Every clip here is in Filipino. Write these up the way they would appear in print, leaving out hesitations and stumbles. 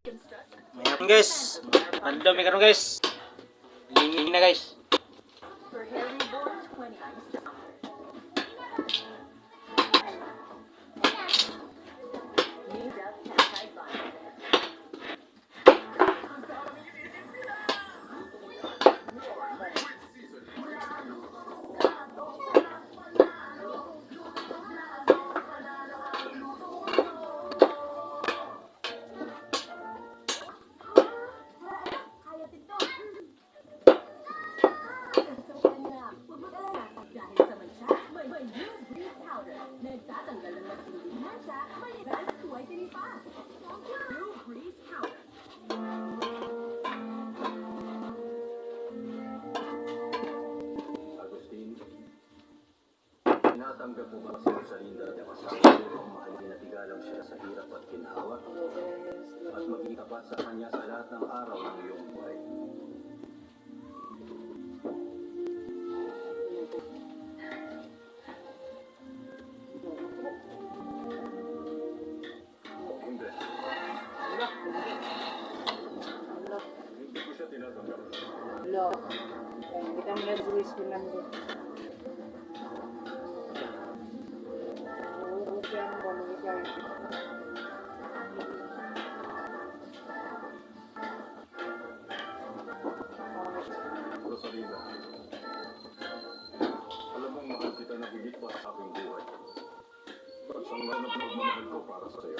Mayroon guys. Pandami karon guys. Lingi na guys. Tinatanggap mo ba si Rosalinda at kasama mo kung mahalin at igalang siya sa hirap at ginhawa at maging tapat sa kanya sa lahat ng araw ng iyong buhay? Hindi. Hindi ko siya tinatanggap. Lo, kita melihat Luis Fernando. Rosalinda, alam mong mahal kita na higit pa sa aking buhay. At sa mga nagmamahal ko para sa iyo,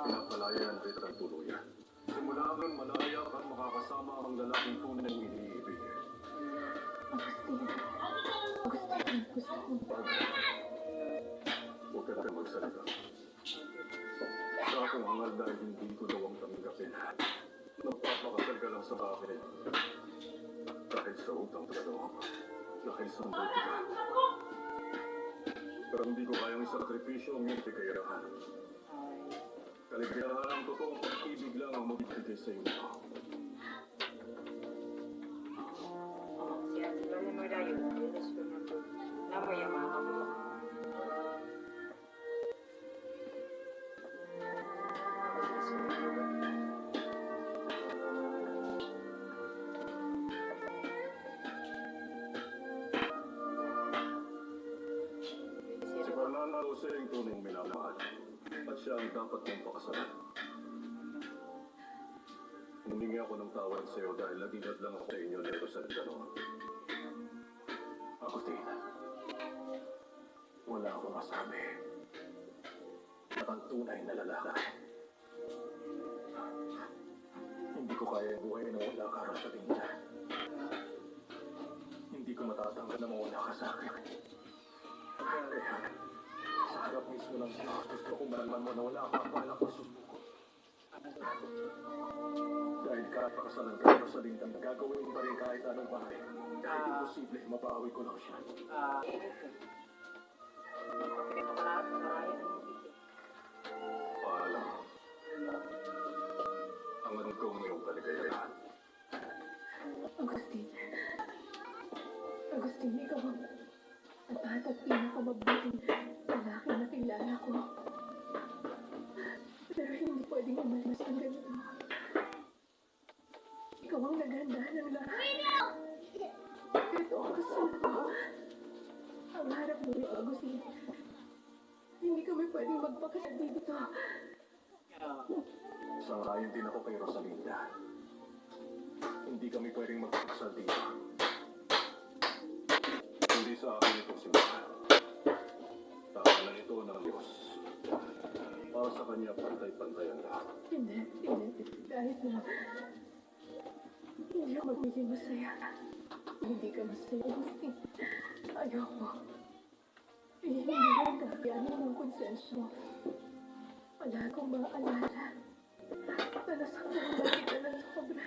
pinapalayan kita ng tuluyan. Simula kang malaya at makakasama ang lalaking tunay na iniibig. Huwag ka na magsalita. Sa akong hangal dahil hindi ko daw ang tanggapin. Nagpapakasal ka lang sa akin. Dahil sa utang talaga. Dahil sa buhay ka. Pero hindi ko kayang isakripisyo ang iyong kakayahan. Kaligayahan ang totoong pag-ibig lang ang magbibigay sa iyo. Si Ate Lola Morayo, Luis Fernando. Namoy ang mga kapatid. Si Fernando Jose ang tunay mong minamahal. At siya ang dapat mong pakasalan. Humingi ako ng tawad sa iyo dahil nagingad lang ako sa inyo ni Rosalinda noon. Agustin, wala akong masabi. At ang tunay na lalaki. Hindi ko kaya buhay na wala ka, Rosalinda. Hindi ko matatanggap na mawala ka sa akin. Kaya, sa harap mismo ng Diyos, gusto ko malaman mo na wala kang balak na susuko. Dahil kahit pakasalan ka sa Rosalinda, gagawin pa rin kahit anong bagay. Kahit imposible, mapawi ko lang siya. Paalam. Ang anong iyong kaligayahan. Agustin, ikaw ang tapat at pinakamabuting lalaki na kilala ko. Pero hindi pwedeng umalis ng ganito. Ikaw ang naghanda ng lahat. Ito ang gusto ko. Ang harap mo rin, Agustin. Hindi kami pwedeng magpakasal dito. Sangayon din ako kay Rosalinda. Hindi kami pwedeng magpakasal dito. Hindi sa akin ito simbahan. Takalan ito ng Diyos. Para sa kanya, pantay-pantay ang lahat. Hindi. Kahit na hindi ako magiging masaya. Hindi ka masaya, Agustin. Ayoko. Hindi lang kakayanin ng konsensyo. Wala akong maaalala. Nasaktan ba kita ng sobra?